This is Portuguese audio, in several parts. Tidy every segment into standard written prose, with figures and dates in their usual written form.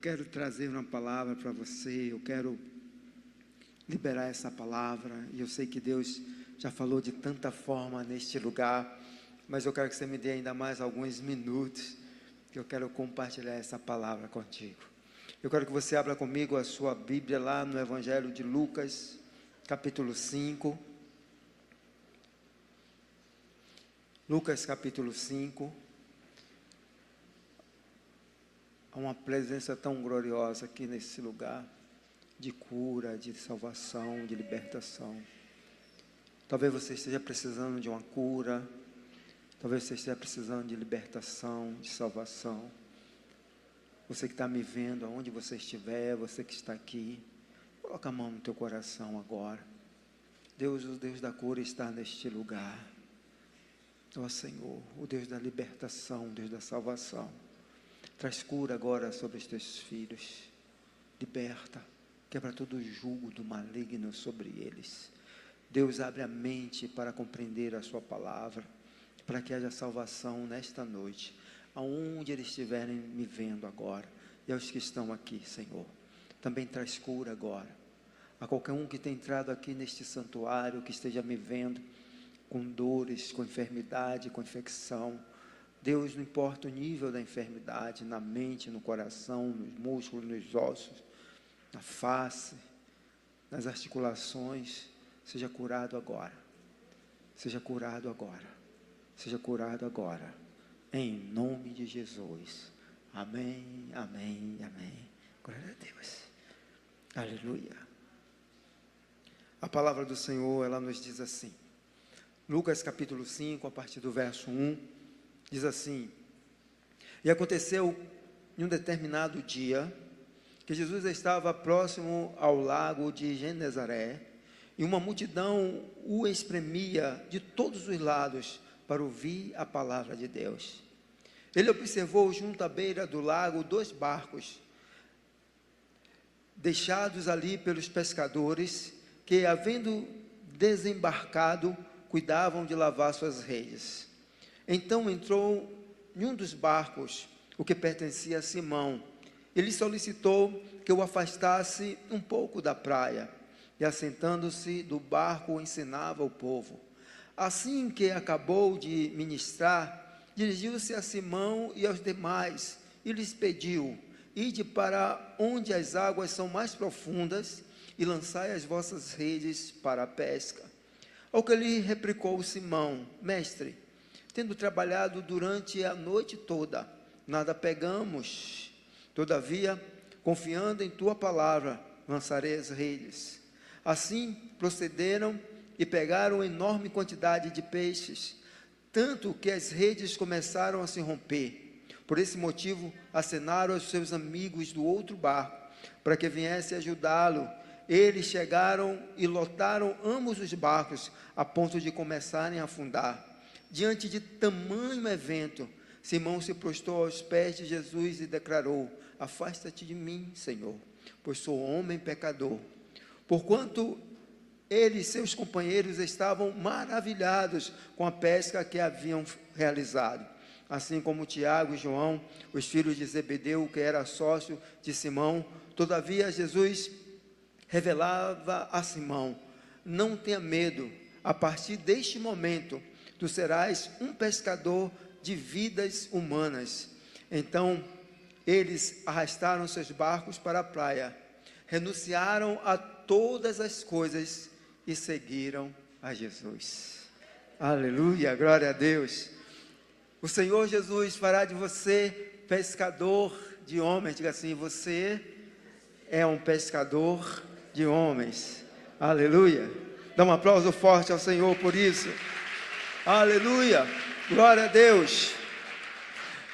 Quero trazer uma palavra para você, eu quero liberar essa palavra, e eu sei que Deus já falou de tanta forma neste lugar, mas eu quero que você me dê ainda mais alguns minutos, que eu quero compartilhar essa palavra contigo. Eu quero que você abra comigo a sua Bíblia lá no Evangelho de Lucas, capítulo 5. Lucas capítulo 5. Há uma presença tão gloriosa aqui nesse lugar, de cura, de salvação, de libertação. Talvez você esteja precisando de uma cura, talvez você esteja precisando de libertação, de salvação. Você que está me vendo, aonde você estiver, você que está aqui, coloca a mão no teu coração agora. Deus, o Deus da cura, está neste lugar. Ó Senhor, o Deus da libertação, o Deus da salvação. Traz cura agora sobre os teus filhos. Liberta, quebra todo o jugo do maligno sobre eles. Deus, abre a mente para compreender a sua palavra, para que haja salvação nesta noite, aonde eles estiverem me vendo agora, e aos que estão aqui, Senhor. Também traz cura agora, a qualquer um que tenha entrado aqui neste santuário, que esteja me vendo, com dores, com enfermidade, com infecção. Deus, não importa o nível da enfermidade, na mente, no coração, nos músculos, nos ossos, na face, nas articulações, seja curado agora, seja curado agora, seja curado agora, em nome de Jesus, amém, amém, amém, glória a Deus, aleluia. A palavra do Senhor, ela nos diz assim, Lucas capítulo 5, a partir do verso 1, diz assim: e aconteceu em um determinado dia, que Jesus estava próximo ao lago de Genezaré, e uma multidão o espremia de todos os lados, para ouvir a palavra de Deus. Ele observou junto à beira do lago 2 barcos, deixados ali pelos pescadores, que havendo desembarcado, cuidavam de lavar suas redes. Então entrou em um dos barcos, o que pertencia a Simão. Ele solicitou que o afastasse um pouco da praia, e assentando-se do barco ensinava o povo. Assim que acabou de ministrar, dirigiu-se a Simão e aos demais, e lhes pediu: ide para onde as águas são mais profundas, e lançai as vossas redes para a pesca. Ao que lhe replicou Simão: mestre, tendo trabalhado durante a noite toda, nada pegamos. Todavia, confiando em tua palavra, lançarei as redes. Assim procederam e pegaram enorme quantidade de peixes, tanto que as redes começaram a se romper. Por esse motivo, acenaram aos seus amigos do outro barco, para que viessem ajudá-lo. Eles chegaram e lotaram ambos os barcos, a ponto de começarem a afundar. Diante de tamanho evento, Simão se prostrou aos pés de Jesus e declarou: afasta-te de mim, Senhor, pois sou homem pecador. Porquanto ele e seus companheiros estavam maravilhados com a pesca que haviam realizado, assim como Tiago e João, os filhos de Zebedeu, que era sócio de Simão. Todavia Jesus revelava a Simão: não tenha medo, a partir deste momento tu serás um pescador de vidas humanas. Então eles arrastaram seus barcos para a praia, renunciaram a todas as coisas e seguiram a Jesus. Aleluia, glória a Deus. O Senhor Jesus fará de você pescador de homens. Diga assim: você é um pescador de homens. Aleluia. Dá um aplauso forte ao Senhor por isso. Aleluia, glória a Deus.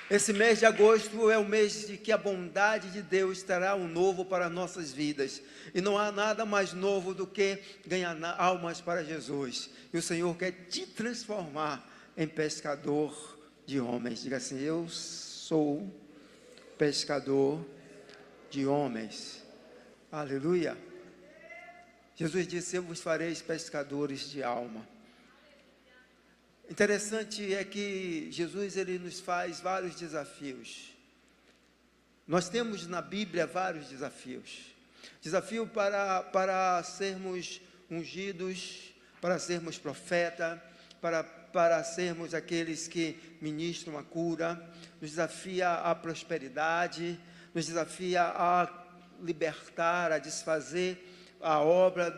Esse mês de agosto é o mês de que a bondade de Deus terá um novo para nossas vidas, e não há nada mais novo do que ganhar almas para Jesus, e o Senhor quer te transformar em pescador de homens. Diga assim: eu sou pescador de homens. Aleluia. Jesus disse: eu vos farei pescadores de alma. Interessante é que Jesus, ele nos faz vários desafios. Nós temos na Bíblia vários desafios. Desafio para sermos ungidos, para sermos profeta, para sermos aqueles que ministram a cura, nos desafia à prosperidade, nos desafia a libertar, a desfazer a obra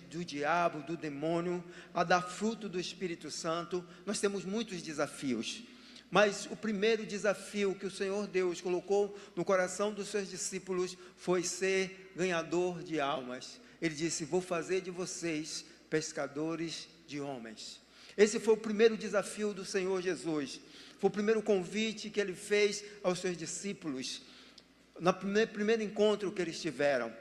do diabo, do demônio, a dar fruto do Espírito Santo. Nós temos muitos desafios, mas o primeiro desafio que o Senhor Deus colocou no coração dos seus discípulos foi ser ganhador de almas. Ele disse: vou fazer de vocês pescadores de homens. Esse foi o primeiro desafio do Senhor Jesus, foi o primeiro convite que Ele fez aos seus discípulos, no primeiro encontro que eles tiveram.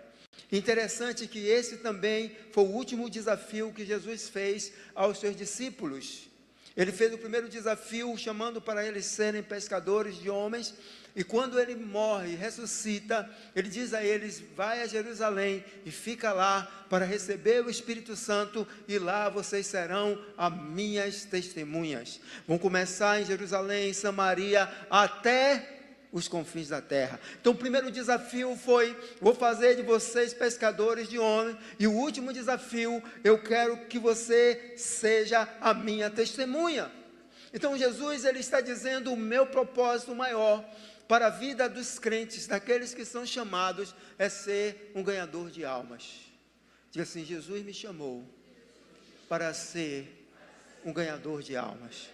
Interessante que esse também foi o último desafio que Jesus fez aos seus discípulos. Ele fez o primeiro desafio chamando para eles serem pescadores de homens, e quando ele morre e ressuscita, ele diz a eles: vai a Jerusalém e fica lá para receber o Espírito Santo, e lá vocês serão as minhas testemunhas. Vão começar em Jerusalém, em Samaria, até os confins da terra. Então o primeiro desafio foi: vou fazer de vocês pescadores de homens. E o último desafio: eu quero que você seja a minha testemunha. Então Jesus, ele está dizendo: o meu propósito maior para a vida dos crentes, daqueles que são chamados, é ser um ganhador de almas. Diga assim: Jesus me chamou para ser um ganhador de almas.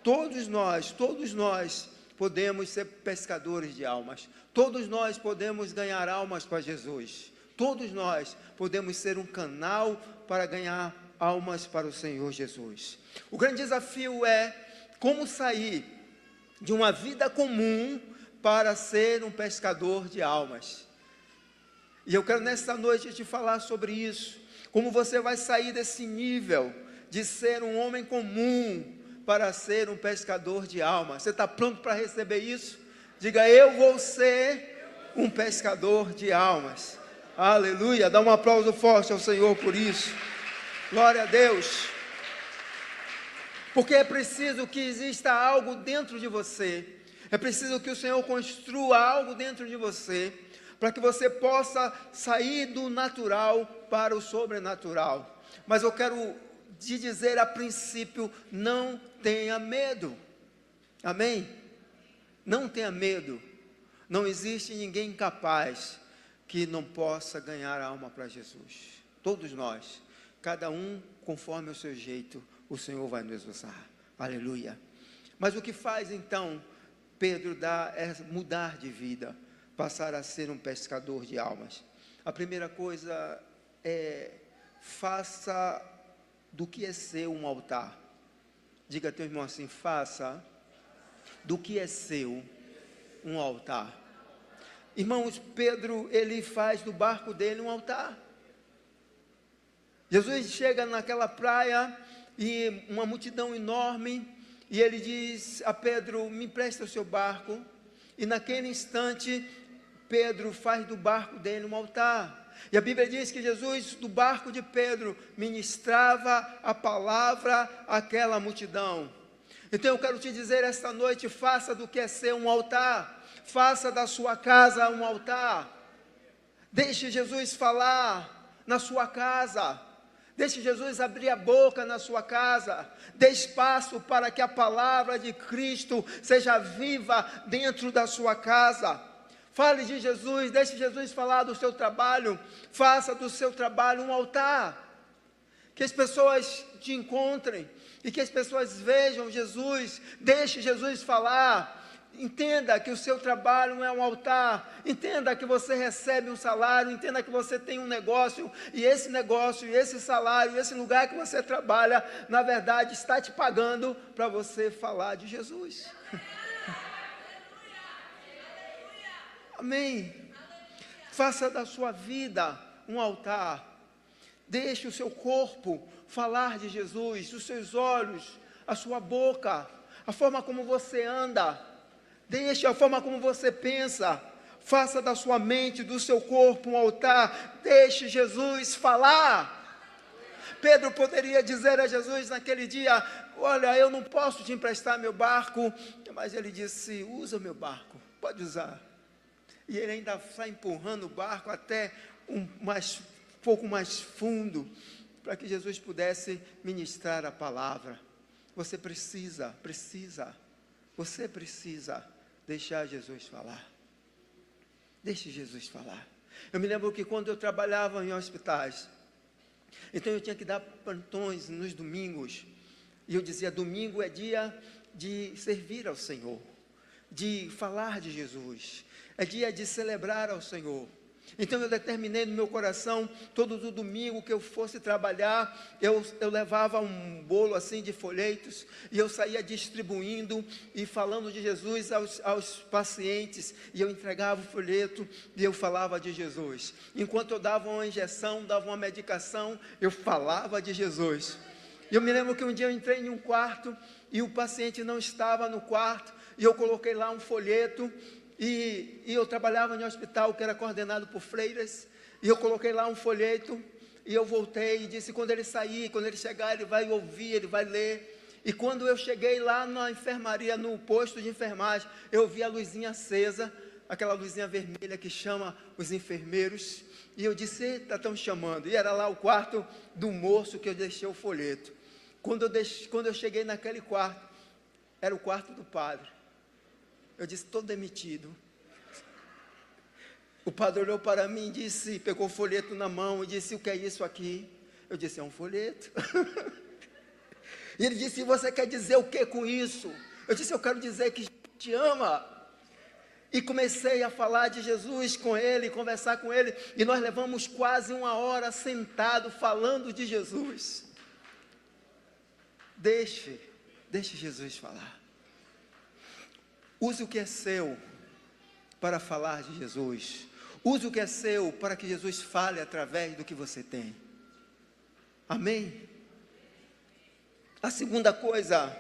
Todos nós podemos ser pescadores de almas. Todos nós podemos ganhar almas para Jesus. Todos nós podemos ser um canal para ganhar almas para o Senhor Jesus. O grande desafio é como sair de uma vida comum para ser um pescador de almas. E eu quero nesta noite te falar sobre isso. Como você vai sair desse nível de ser um homem comum para ser um pescador de almas. Você está pronto para receber isso? Diga: eu vou ser um pescador de almas. Aleluia, dá um aplauso forte ao Senhor por isso. Glória a Deus. Porque é preciso que exista algo dentro de você. É preciso que o Senhor construa algo dentro de você, para que você possa sair do natural para o sobrenatural. Mas eu quero te dizer a princípio: não tenha medo. Amém? Não tenha medo. Não existe ninguém capaz que não possa ganhar a alma para Jesus. Todos nós, cada um conforme o seu jeito, o Senhor vai nos usar. Aleluia. Mas o que faz então Pedro é mudar de vida, passar a ser um pescador de almas? A primeira coisa é: faça do que é seu um altar. Diga a teu irmão assim: faça do que é seu um altar. Irmãos, Pedro, ele faz do barco dele um altar. Jesus chega naquela praia e uma multidão enorme, e ele diz a Pedro: me empresta o seu barco. E naquele instante, Pedro faz do barco dele um altar. E a Bíblia diz que Jesus, do barco de Pedro, ministrava a palavra àquela multidão. Então eu quero te dizer esta noite: faça do que é ser um altar. Faça da sua casa um altar. Deixe Jesus falar na sua casa. Deixe Jesus abrir a boca na sua casa. Dê espaço para que a palavra de Cristo seja viva dentro da sua casa. Fale de Jesus, deixe Jesus falar do seu trabalho. Faça do seu trabalho um altar. Que as pessoas te encontrem e que as pessoas vejam Jesus. Deixe Jesus falar. Entenda que o seu trabalho não é um altar. Entenda que você recebe um salário. Entenda que você tem um negócio, e esse salário, esse lugar que você trabalha, na verdade está te pagando para você falar de Jesus. Amém. Faça da sua vida um altar. Deixe o seu corpo falar de Jesus, os seus olhos, a sua boca, a forma como você anda. Deixe a forma como você pensa. Faça da sua mente, do seu corpo um altar. Deixe Jesus falar. Pedro poderia dizer a Jesus naquele dia: olha, eu não posso te emprestar meu barco. Mas ele disse: usa meu barco, pode usar. e ele ainda está empurrando o barco até pouco mais fundo, para que Jesus pudesse ministrar a palavra. Você precisa deixar Jesus falar. Deixe Jesus falar. Eu me lembro que quando eu trabalhava em hospitais, então eu tinha que dar plantões nos domingos, e eu dizia, domingo é dia de servir ao Senhor, de falar de Jesus, é dia de celebrar ao Senhor. Então eu determinei no meu coração, todo o domingo que eu fosse trabalhar, eu levava um bolo assim de folhetos, e eu saía distribuindo e falando de Jesus aos pacientes, e eu entregava o folheto e eu falava de Jesus. Enquanto eu dava uma injeção, dava uma medicação, eu falava de Jesus. E eu me lembro que um dia eu entrei em um quarto, e o paciente não estava no quarto, e eu coloquei lá um folheto, e eu trabalhava em um hospital que era coordenado por freiras, e eu coloquei lá um folheto, e eu voltei e disse, quando ele sair, quando ele chegar, ele vai ouvir, ele vai ler. E quando eu cheguei lá na enfermaria, no posto de enfermagem, eu vi a luzinha acesa, aquela luzinha vermelha que chama os enfermeiros, e eu disse, eita, estão chamando, e era lá o quarto do moço que eu deixei o folheto. Quando eu cheguei naquele quarto, era o quarto do padre. Eu disse, estou demitido. O padre olhou para mim e disse, pegou o folheto na mão e disse, o que é isso aqui? Eu disse, é um folheto. E ele disse, você quer dizer o que com isso? Eu disse, eu quero dizer que te ama. E comecei a falar de Jesus com ele, conversar com ele, e nós levamos quase 1 hora sentado falando de Jesus. Deixe Jesus falar. Use o que é seu para falar de Jesus. Use o que é seu para que Jesus fale através do que você tem. Amém? A segunda coisa,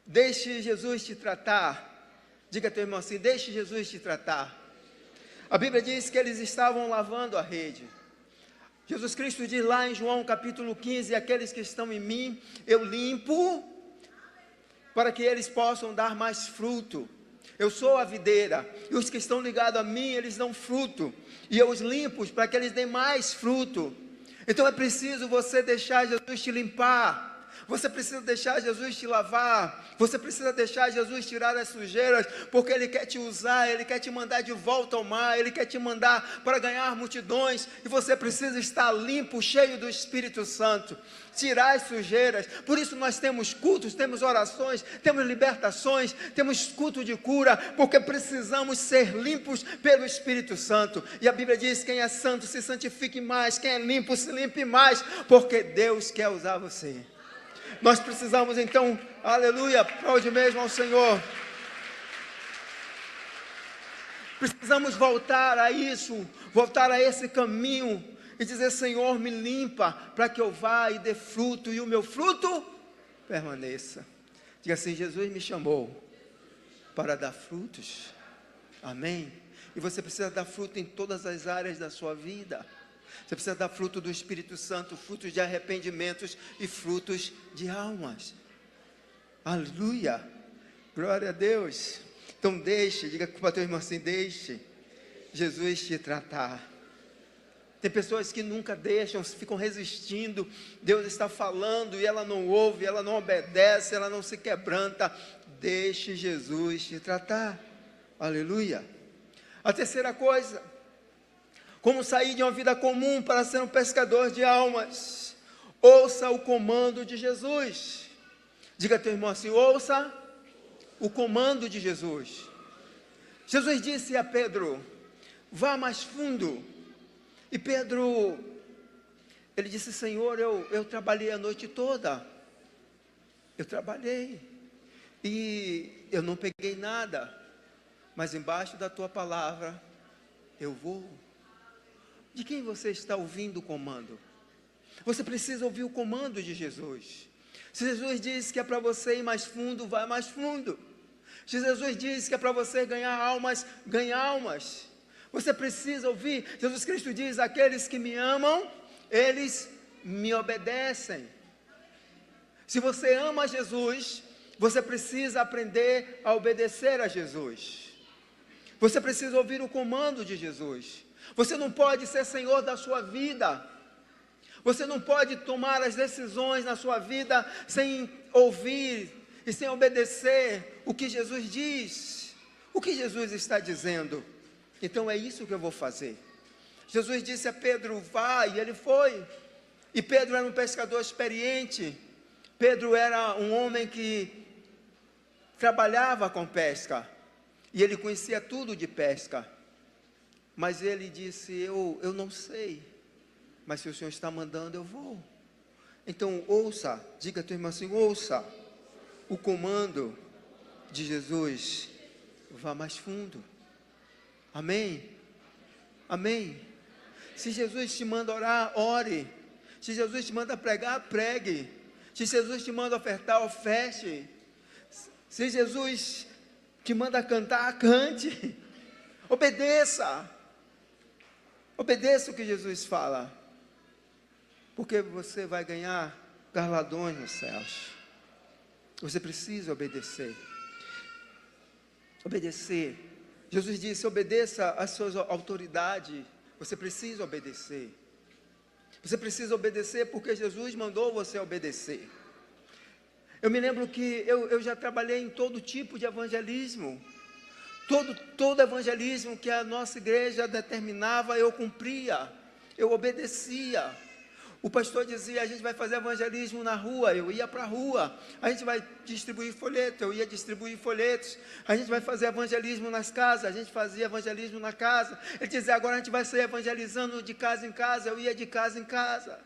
deixe Jesus te tratar. Diga a teu irmão assim, deixe Jesus te tratar. A Bíblia diz que eles estavam lavando a rede. Jesus Cristo diz lá em João capítulo 15, aqueles que estão em mim, eu limpo, para que eles possam dar mais fruto. Eu sou a videira, e os que estão ligados a mim, eles dão fruto, e eu os limpo para que eles deem mais fruto. Então é preciso você deixar Jesus te limpar, você precisa deixar Jesus te lavar, você precisa deixar Jesus tirar as sujeiras, porque Ele quer te usar, Ele quer te mandar de volta ao mar, Ele quer te mandar para ganhar multidões, e você precisa estar limpo, cheio do Espírito Santo, tirar as sujeiras. Por isso nós temos cultos, temos orações, temos libertações, temos culto de cura, porque precisamos ser limpos pelo Espírito Santo. E a Bíblia diz, quem é santo se santifique mais, quem é limpo se limpe mais, porque Deus quer usar você. Nós precisamos então, aleluia, aplaude mesmo ao Senhor. Precisamos voltar a isso, voltar a esse caminho e dizer, Senhor, me limpa para que eu vá e dê fruto e o meu fruto permaneça. Diga assim, Jesus me chamou para dar frutos. Amém? E você precisa dar fruto em todas as áreas da sua vida. Você precisa dar fruto do Espírito Santo, frutos de arrependimentos e frutos de almas. Aleluia, glória a Deus. Então deixe, diga para o teu irmão assim, deixe Jesus te tratar. Tem pessoas que nunca deixam, ficam resistindo, Deus está falando e ela não ouve, ela não obedece, ela não se quebranta. Deixe Jesus te tratar. Aleluia. A terceira coisa, como sair de uma vida comum para ser um pescador de almas? Ouça o comando de Jesus. Diga a teu irmão assim, ouça o comando de Jesus. Jesus disse a Pedro, vá mais fundo. E Pedro, ele disse, Senhor, eu trabalhei a noite toda. Eu trabalhei. E eu não peguei nada. Mas embaixo da tua palavra, eu vou. De quem você está ouvindo o comando? Você precisa ouvir o comando de Jesus. Se Jesus diz que é para você ir mais fundo, vai mais fundo. Se Jesus diz que é para você ganhar almas, ganha almas. Você precisa ouvir. Jesus Cristo diz, aqueles que me amam, eles me obedecem. Se você ama Jesus, você precisa aprender a obedecer a Jesus. Você precisa ouvir o comando de Jesus. Você não pode ser senhor da sua vida. Você não pode tomar as decisões na sua vida sem ouvir e sem obedecer o que Jesus diz. O que Jesus está dizendo? Então é isso que eu vou fazer. Jesus disse a Pedro, vá, e ele foi. E Pedro era um pescador experiente. Pedro era um homem que trabalhava com pesca. E ele conhecia tudo de pesca. Mas ele disse, eu não sei. Mas se o Senhor está mandando, eu vou. Então ouça, diga a tua irmã assim, ouça o comando de Jesus. Vá mais fundo. Amém? Amém? Se Jesus te manda orar, ore. Se Jesus te manda pregar, pregue. Se Jesus te manda ofertar, oferte. Se Jesus te manda cantar, cante. Obedeça. Obedeça o que Jesus fala. Porque você vai ganhar galardões nos céus. Você precisa obedecer. Obedecer. Jesus disse, obedeça às suas autoridades. Você precisa obedecer. Você precisa obedecer porque Jesus mandou você obedecer. Eu me lembro que eu já trabalhei em todo tipo de evangelismo. Todo evangelismo que a nossa igreja determinava, eu cumpria. Eu obedecia. O pastor dizia, a gente vai fazer evangelismo na rua, eu ia para a rua. A gente vai distribuir folhetos, eu ia distribuir folhetos. A gente vai fazer evangelismo nas casas, a gente fazia evangelismo na casa. Ele dizia, agora a gente vai sair evangelizando de casa em casa, eu ia de casa em casa.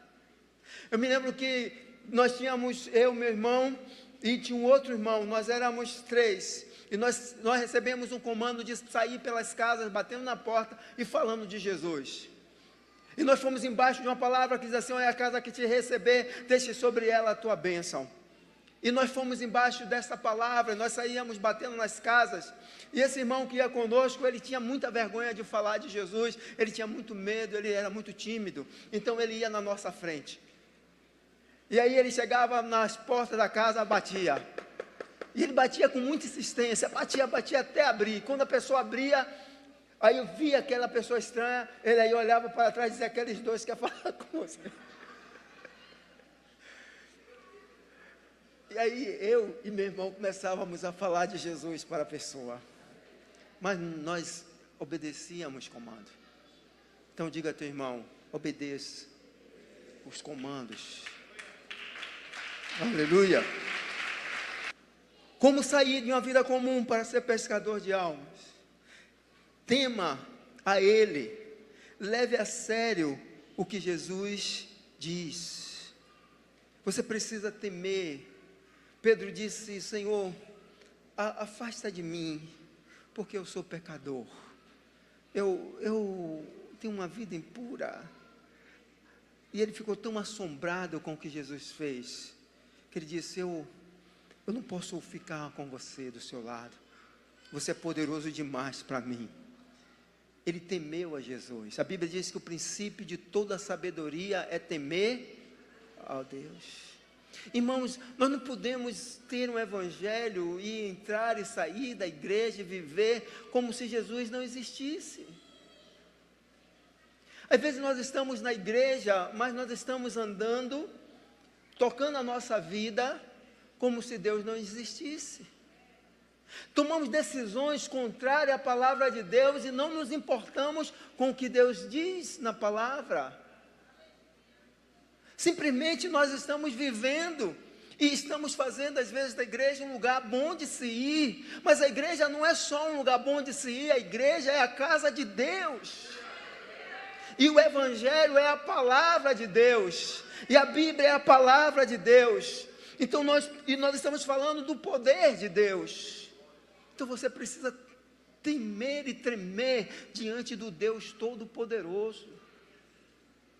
Eu me lembro que nós tínhamos, eu, meu irmão, e tinha um outro irmão, nós éramos 3. E nós recebemos um comando de sair pelas casas, batendo na porta e falando de Jesus. E nós fomos embaixo de uma palavra que diz assim, olha, a casa que te receber, deixe sobre ela a tua bênção. E nós fomos embaixo dessa palavra, nós saíamos batendo nas casas. E esse irmão que ia conosco, ele tinha muita vergonha de falar de Jesus, ele tinha muito medo, ele era muito tímido. Então ele ia na nossa frente. E aí ele chegava nas portas da casa, batia. E ele batia com muita insistência, batia até abrir. Quando a pessoa abria, aí eu via aquela pessoa estranha, ele aí olhava para trás e dizia, aqueles dois querem falar com você. E aí eu e meu irmão começávamos a falar de Jesus para a pessoa. Mas nós obedecíamos comando. Então diga a teu irmão, obedeça os comandos. Aleluia. Como sair de uma vida comum para ser pescador de almas? Tema a Ele, leve a sério o que Jesus diz. Você precisa temer. Pedro disse, Senhor, afasta de mim, porque eu sou pecador. Eu tenho uma vida impura. E ele ficou tão assombrado com o que Jesus fez, que ele disse, eu não posso ficar com você do seu lado. Você é poderoso demais para mim. Ele temeu a Jesus. A Bíblia diz que o princípio de toda sabedoria é temer a Deus. Irmãos, nós não podemos ter um evangelho e entrar e sair da igreja e viver como se Jesus não existisse. Às vezes nós estamos na igreja, mas nós estamos andando, tocando a nossa vida, como se Deus não existisse. Tomamos decisões contrárias à palavra de Deus e não nos importamos com o que Deus diz na palavra. Simplesmente nós estamos vivendo e estamos fazendo às vezes da igreja um lugar bom de se ir, mas a igreja não é só um lugar bom de se ir, a igreja é a casa de Deus. E o evangelho é a palavra de Deus, e a Bíblia é a palavra de Deus. Então nós estamos falando do poder de Deus. Então você precisa temer e tremer diante do Deus Todo-Poderoso,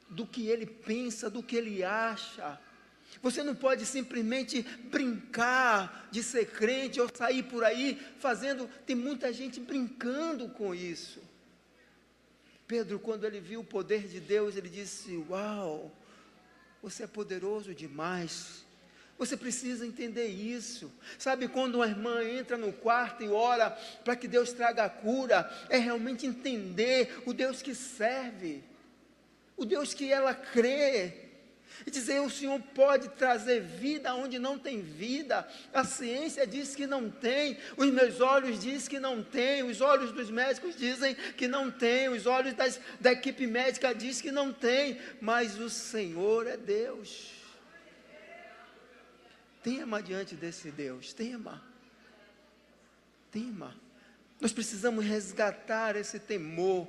do que Ele pensa, do que Ele acha. Você não pode simplesmente brincar de ser crente ou sair por aí fazendo, tem muita gente brincando com isso. Pedro, quando ele viu o poder de Deus, ele disse, uau, você é poderoso demais. Você precisa entender isso. Sabe, quando uma irmã entra no quarto e ora para que Deus traga a cura, é realmente entender o Deus que serve, o Deus que ela crê, e dizer: o Senhor pode trazer vida onde não tem vida. A ciência diz que não tem, os meus olhos dizem que não tem, os olhos dos médicos dizem que não tem, os olhos da equipe médica dizem que não tem, mas o Senhor é Deus. Tema diante desse Deus, tema. Nós precisamos resgatar esse temor,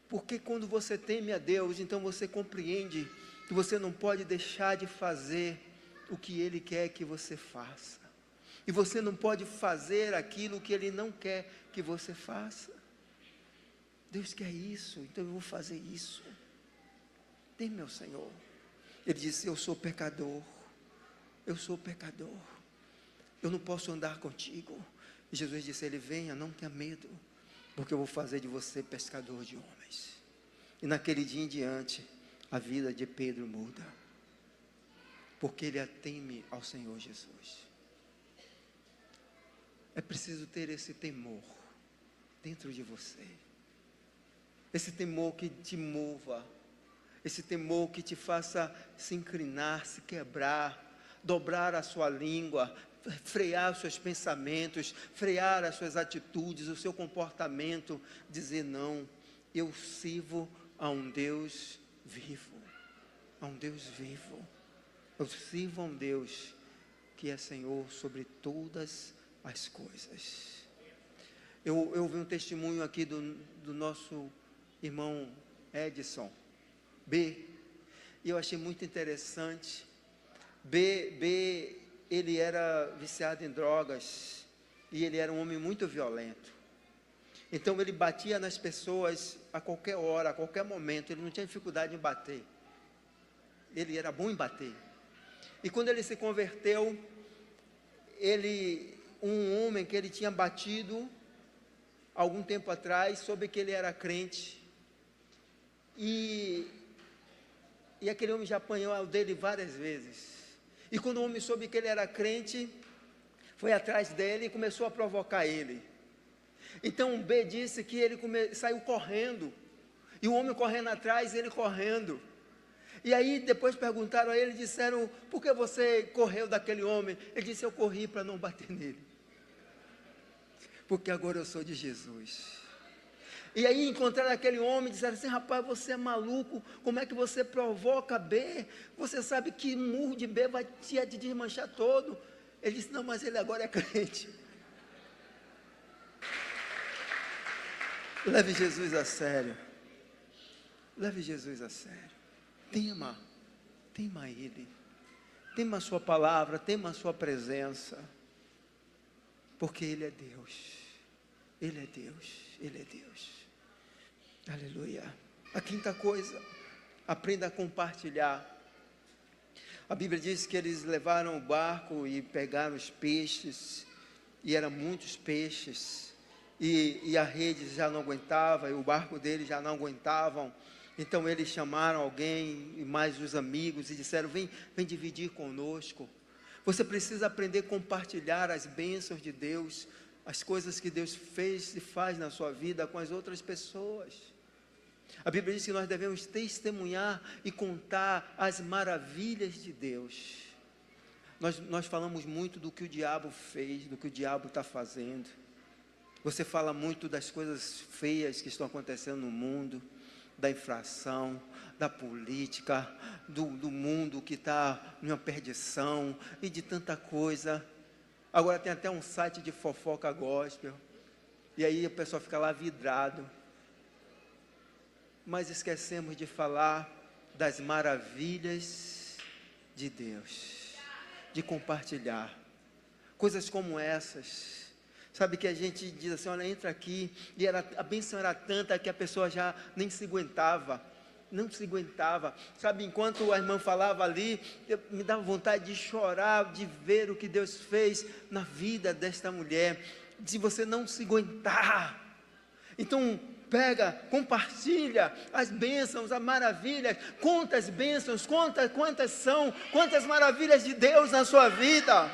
porque quando você teme a Deus, então você compreende que você não pode deixar de fazer o que Ele quer que você faça, e você não pode fazer aquilo que Ele não quer que você faça. Deus quer isso, então eu vou fazer isso. Teme ao Senhor. Ele disse: eu sou pecador, eu não posso andar contigo. E Jesus disse a ele: venha, não tenha medo, porque eu vou fazer de você pescador de homens. E naquele dia em diante, a vida de Pedro muda, porque ele teme ao Senhor Jesus. É preciso ter esse temor dentro de você, esse temor que te mova, esse temor que te faça se inclinar, se quebrar, dobrar a sua língua, frear os seus pensamentos, frear as suas atitudes, o seu comportamento, dizer: não, eu sirvo a um Deus vivo, eu sirvo a um Deus que é Senhor sobre todas as coisas. Eu vi um testemunho aqui do nosso irmão Edson B, e eu achei muito interessante. B, ele era viciado em drogas, e ele era um homem muito violento. Então ele batia nas pessoas a qualquer hora, a qualquer momento. Ele não tinha dificuldade em bater, ele era bom em bater. E quando ele se converteu, um homem que ele tinha batido algum tempo atrás, soube que ele era crente, e aquele homem já apanhou dele várias vezes. E quando o homem soube que ele era crente, foi atrás dele e começou a provocar ele. Então o B disse que ele saiu correndo, e o homem correndo atrás, ele correndo. E aí depois perguntaram a ele, disseram: por que você correu daquele homem? Ele disse: eu corri para não bater nele, porque agora eu sou de Jesus. E aí encontraram aquele homem e disseram assim: rapaz, você é maluco, como é que você provoca B? Você sabe que um murro de B vai te desmanchar todo. Ele disse: não, mas ele agora é crente. Leve Jesus a sério, tema Ele, tema a sua palavra, tema a sua presença, porque Ele é Deus. Aleluia. A quinta coisa, aprenda a compartilhar. A Bíblia diz que eles levaram o barco e pegaram os peixes, e eram muitos peixes, e a rede já não aguentava, e o barco deles já não aguentavam. Então eles chamaram alguém, e mais os amigos, e disseram: vem dividir conosco. Você precisa aprender a compartilhar as bênçãos de Deus, as coisas que Deus fez e faz na sua vida com as outras pessoas. A Bíblia diz que nós devemos testemunhar e contar as maravilhas de Deus. Nós falamos muito do que o diabo fez, do que o diabo está fazendo. Você fala muito das coisas feias que estão acontecendo no mundo, da infração, da política, do mundo que está numa perdição, e de tanta coisa. Agora tem até um site de fofoca gospel, e aí o pessoal fica lá vidrado. Mas esquecemos de falar das maravilhas de Deus, de compartilhar coisas como essas. Sabe, que a gente diz assim: olha, entra aqui, e a bênção era tanta que a pessoa já nem se aguentava, não se aguentava. Sabe, enquanto a irmã falava ali, me dava vontade de chorar, de ver o que Deus fez na vida desta mulher, de você não se aguentar. Então, Pega, compartilha as bênçãos, as maravilhas, conta as bênçãos, conta quantas são, quantas maravilhas de Deus na sua vida.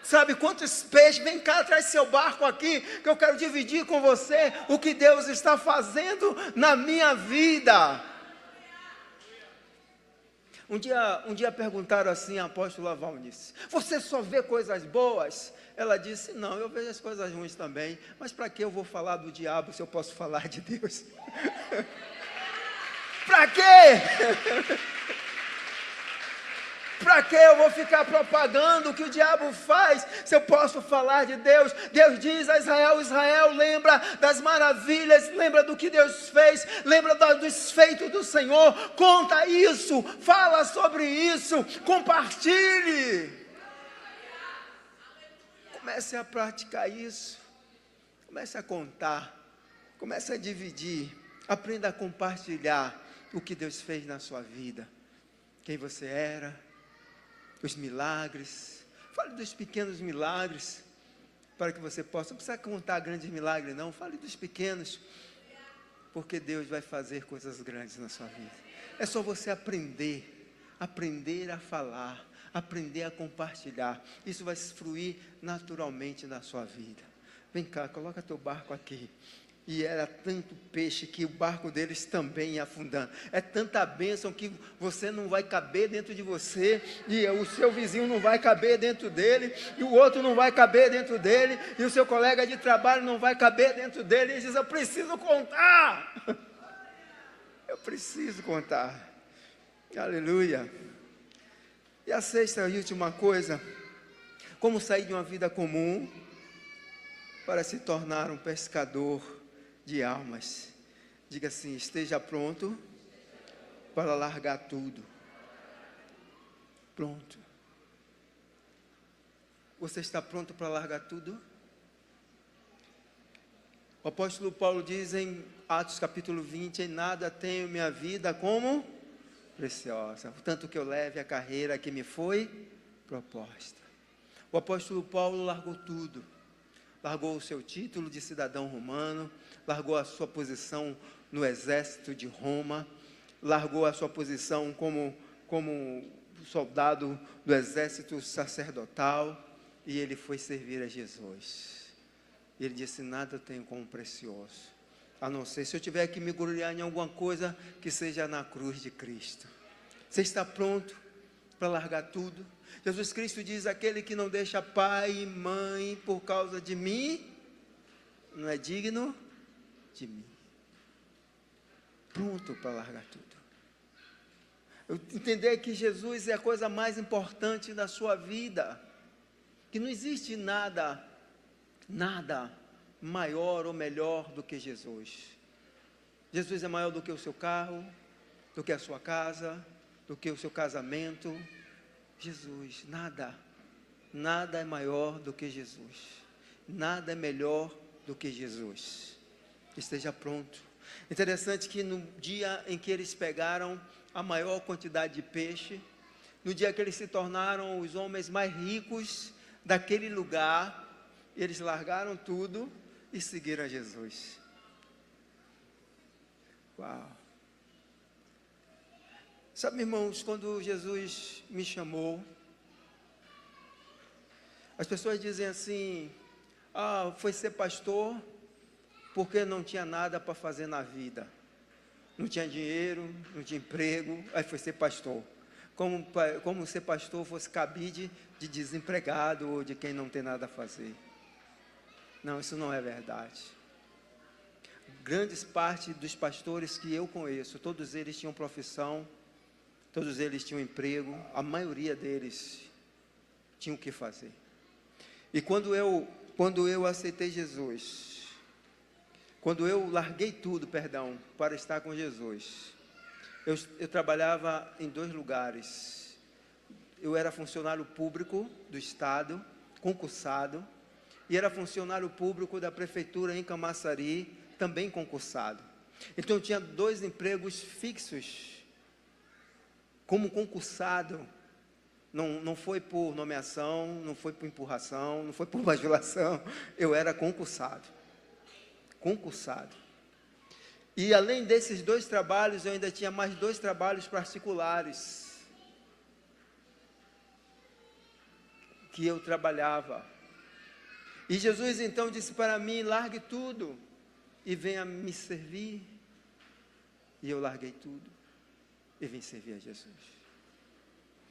Sabe quantos peixes? Vem cá, traz seu barco aqui, que eu quero dividir com você o que Deus está fazendo na minha vida. Um dia perguntaram assim à apóstola Valnice: você só vê coisas boas? Ela disse: não, eu vejo as coisas ruins também, mas para que eu vou falar do diabo se eu posso falar de Deus? Para quê? Para que eu vou ficar propagando o que o diabo faz, se eu posso falar de Deus? Deus diz a Israel: Israel, lembra das maravilhas, lembra do que Deus fez, lembra dos feitos do Senhor, conta isso, fala sobre isso, compartilhe. Comece a praticar isso, comece a contar, comece a dividir, aprenda a compartilhar o que Deus fez na sua vida, quem você era, os milagres. Fale dos pequenos milagres, para que você possa, não precisa contar grandes milagres não, fale dos pequenos, porque Deus vai fazer coisas grandes na sua vida. É só você aprender a falar, aprender a compartilhar, isso vai fluir naturalmente na sua vida. Vem cá, coloca teu barco aqui. E era tanto peixe que o barco deles também ia afundando. É tanta bênção que você não vai caber dentro de você, e o seu vizinho não vai caber dentro dele, e o outro não vai caber dentro dele, e o seu colega de trabalho não vai caber dentro dele. E ele diz: eu preciso contar. Eu preciso contar. Aleluia. E a sexta e última coisa: como sair de uma vida comum para se tornar um pescador de almas. Diga assim: esteja pronto para largar tudo. Pronto. Você está pronto para largar tudo? O apóstolo Paulo diz em Atos capítulo 20: em nada tenho minha vida como preciosa, tanto que eu leve a carreira que me foi proposta. O apóstolo Paulo largou tudo. Largou o seu título de cidadão romano, largou a sua posição no exército de Roma, largou a sua posição como soldado do exército sacerdotal, e ele foi servir a Jesus. Ele disse: nada eu tenho como precioso, a não ser, se eu tiver que me gloriar em alguma coisa, que seja na cruz de Cristo. Você está pronto para largar tudo? Jesus Cristo diz: aquele que não deixa pai e mãe por causa de mim, não é digno de mim. Pronto para largar tudo. Eu entender que Jesus é a coisa mais importante da sua vida, que não existe nada maior ou melhor do que Jesus. Jesus é maior do que o seu carro, do que a sua casa, do que o seu casamento. Jesus, nada é maior do que Jesus, nada é melhor do que Jesus. Esteja pronto. Interessante que no dia em que eles pegaram a maior quantidade de peixe, no dia que eles se tornaram os homens mais ricos daquele lugar, eles largaram tudo e seguiram a Jesus. Uau! Sabe, irmãos, quando Jesus me chamou, as pessoas dizem assim: foi ser pastor porque não tinha nada para fazer na vida, não tinha dinheiro, não tinha emprego, aí foi ser pastor, como ser pastor fosse cabide de desempregado ou de quem não tem nada a fazer. Não, isso não é verdade. Grandes parte dos pastores que eu conheço, todos eles tinham profissão, todos eles tinham emprego, a maioria deles tinham o que fazer. E quando eu aceitei Jesus, quando eu larguei tudo, para estar com Jesus, eu trabalhava em 2 lugares. Eu era funcionário público do Estado, concursado, e era funcionário público da prefeitura em Camaçari, também concursado. Então eu tinha 2 empregos fixos. Como concursado, não foi por nomeação, não foi por empurração, não foi por bajulação, eu era concursado. concursado. E além desses 2 trabalhos, eu ainda tinha mais 2 trabalhos particulares que eu trabalhava. E Jesus então disse para mim: largue tudo e venha me servir. E eu larguei tudo e vim servir a Jesus.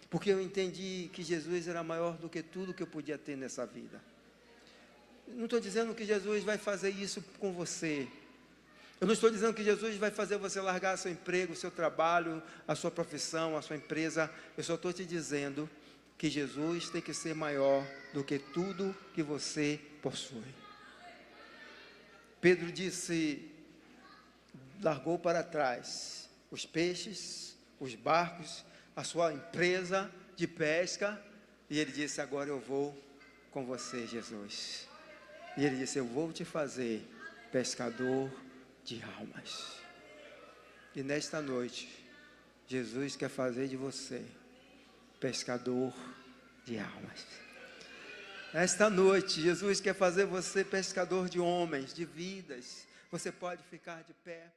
Porque eu entendi que Jesus era maior do que tudo que eu podia ter nessa vida. Não estou dizendo que Jesus vai fazer isso com você. Eu não estou dizendo que Jesus vai fazer você largar seu emprego, seu trabalho, a sua profissão, a sua empresa. Eu só estou te dizendo que Jesus tem que ser maior do que tudo que você possui. Pedro disse, largou para trás os peixes, os barcos, a sua empresa de pesca, e ele disse: agora eu vou com você, Jesus. E ele disse: eu vou te fazer pescador de almas. E nesta noite, Jesus quer fazer de você pescador de almas. Esta noite, Jesus quer fazer você pescador de homens, de vidas. Você pode ficar de pé.